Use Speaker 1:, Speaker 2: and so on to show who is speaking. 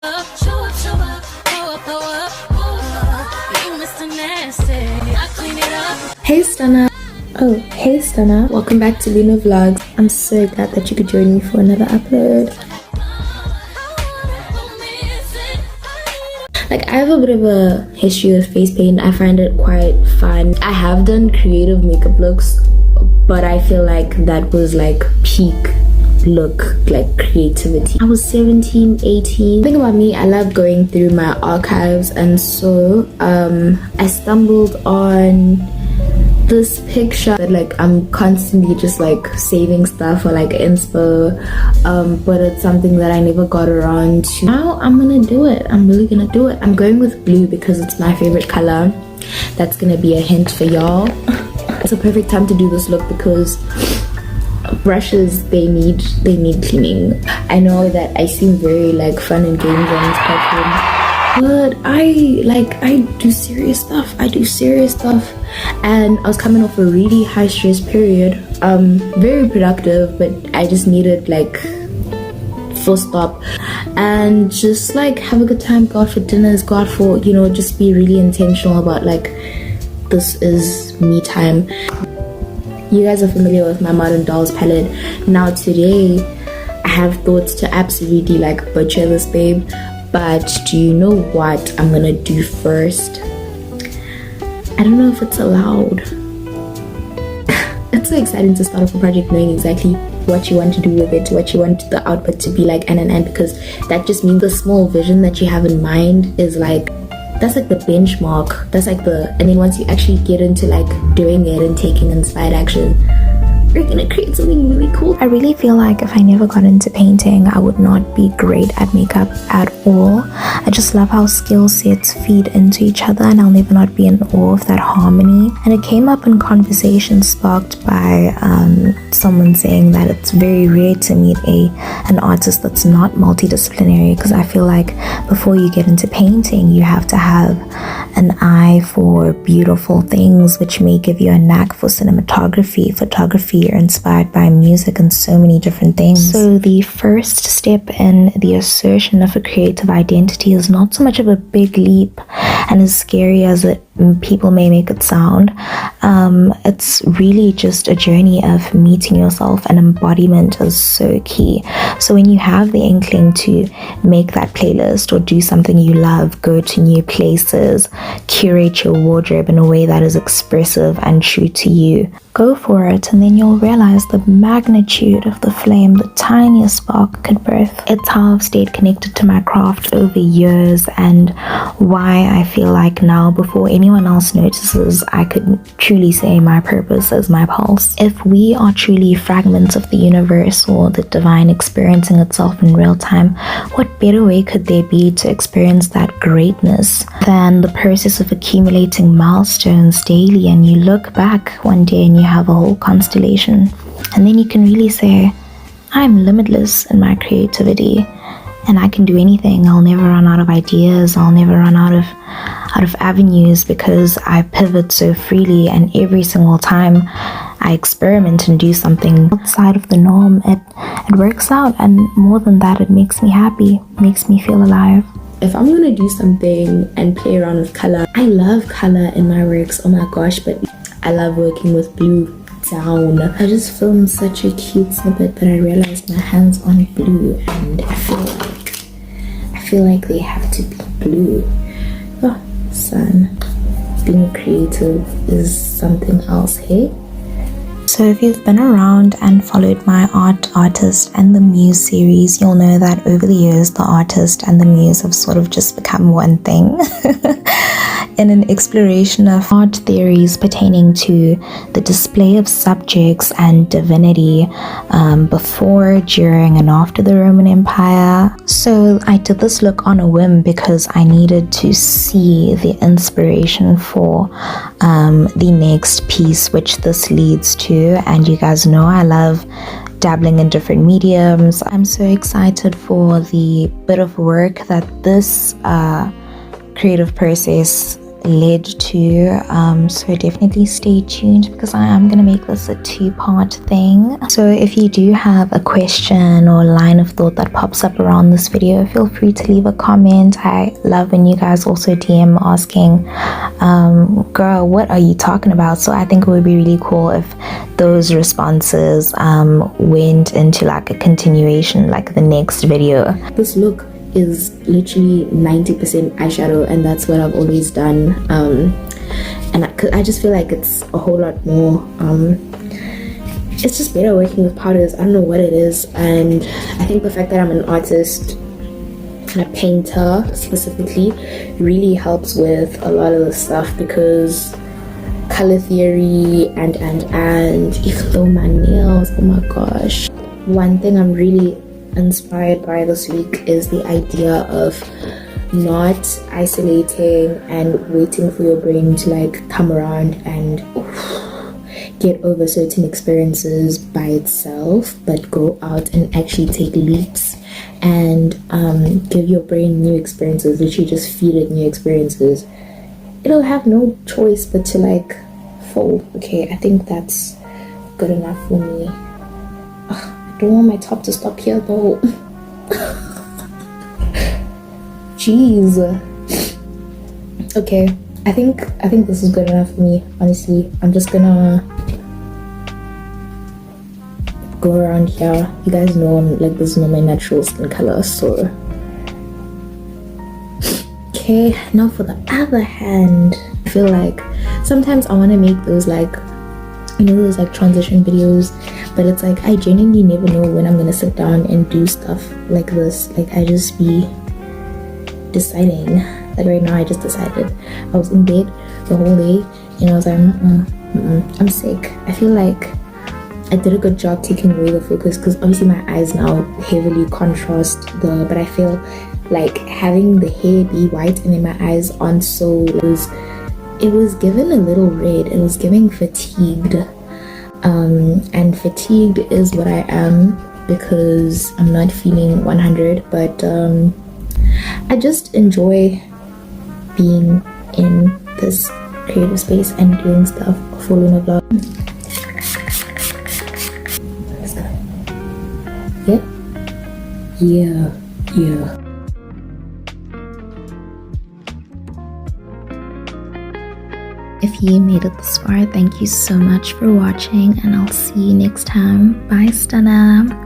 Speaker 1: Hey Stunna! Oh, hey Stunna! Welcome back to Luna Vlogs. I'm so glad that you could join me for another upload. Like, I have a bit of a history with face paint. I find it quite fun. I have done creative makeup looks, but I feel like that was like peak look, like creativity. I was 17, 18. The thing about me, I love going through my archives, and so I stumbled on this picture that like I'm constantly just like saving stuff for like inspo, but it's something that I never got around to. Now I'm gonna do it. I'm really gonna do it. I'm going with blue because it's my favorite color. That's gonna be a hint for y'all. It's a perfect time to do this look because brushes, they need cleaning. I know that I seem very like fun and games on this platform, but I do serious stuff. And I was coming off a really high stress period, very productive, but I just needed like full stop and just like have a good time, go out for dinners, go out for, you know, just be really intentional about like, this is me time. You guys are familiar with my Modern Dolls palette. Now today I have thoughts to absolutely like butcher this babe, but do you know what I'm gonna do first? I don't know if it's allowed. It's so exciting to start off a project knowing exactly what you want to do with it, what you want the output to be like, and because that just means the small vision that you have in mind is like, that's like the benchmark. That's like and then once you actually get into like doing it and taking inspired action, you're gonna create something really cool. I really feel like if I never got into painting, I would not be great at makeup at all. I just love how skill sets feed into each other, and I'll never not be in awe of that harmony. And it came up in conversation sparked by someone saying that it's very rare to meet an artist that's not multidisciplinary, because I feel like before you get into painting, you have to have an eye for beautiful things, which may give you a knack for cinematography, photography. You're inspired by music and so many different things. So the first step in the assertion of a creative identity is not so much of a big leap and as scary as people may make it sound. It's really just a journey of meeting yourself, and embodiment is so key. So when you have the inkling to make that playlist or do something you love, go to new places, curate your wardrobe in a way that is expressive and true to you, go for it, and then you'll realize the magnitude of the flame the tiniest spark could birth. It's how I've stayed connected to my craft over years, and why I feel like now, before anyone else notices, I could truly say my purpose is my pulse. If we are truly fragments of the universe or the divine experiencing itself in real time, what better way could there be to experience that greatness than the process of accumulating milestones daily? And you look back one day and you have a whole constellation, and then you can really say, I'm limitless in my creativity and I can do anything. I'll never run out of ideas. I'll never run out of avenues, because I pivot so freely, and every single time I experiment and do something outside of the norm, it works out. And more than that, it makes me happy, makes me feel alive. If I'm gonna do something and play around with color, I love color in my works, oh my gosh, but I love working with blue down. I just filmed such a cute snippet that I realized my hands aren't blue, and I feel like they have to be blue. Oh, son, being creative is something else, hey? So if you've been around and followed my artist and the muse series, you'll know that over the years, the artist and the muse have sort of just become one thing. In an exploration of art theories pertaining to the display of subjects and divinity before, during, and after the Roman Empire. So I did this look on a whim because I needed to see the inspiration for the next piece, which this leads to. And you guys know I love dabbling in different mediums. I'm so excited for the bit of work that this creative process
Speaker 2: led to, so definitely stay tuned because I am going to make this a 2-part thing. So if you do have a question or line of thought that pops up around this video, feel free to leave a comment. I love when you guys also DM asking, girl, what are you talking about? So I think it would be really cool if those responses went into like a continuation, like the next video.
Speaker 1: This look is literally 90% eyeshadow, and that's what I've always done, and I just feel like it's a whole lot more, it's just better working with powders. I don't know what it is, and I think the fact that I'm an artist and a painter specifically really helps with a lot of the stuff, because color theory and even though my nails, oh my gosh. One thing I'm really inspired by this week is the idea of not isolating and waiting for your brain to like come around and get over certain experiences by itself, but go out and actually take leaps and give your brain new experiences. Literally just feed it new experiences. It'll have no choice but to like fold. Okay, I think that's good enough for me. I don't want my top to stop here though. Jeez. Okay, I think this is good enough for me. Honestly, I'm just gonna go around here. You guys know I'm like, this is not my natural skin color, so okay. Now for the other hand, I feel like sometimes I want to make those like, you know, those like transition videos, but it's like I genuinely never know when I'm gonna sit down and do stuff like this. Like I just be deciding. Like right now I just decided. I was in bed the whole day and I was like, I'm sick. I feel like I did a good job taking away the focus, because obviously my eyes now heavily contrast the, but I feel like having the hair be white and then my eyes aren't so, it was given a little red. It was giving fatigued, and fatigued is what I am because I'm not feeling 100, but I just enjoy being in this creative space and doing stuff for Luna Vlog. Yeah.
Speaker 2: If you made it this far, thank you so much for watching, and I'll see you next time. Bye, Stunna.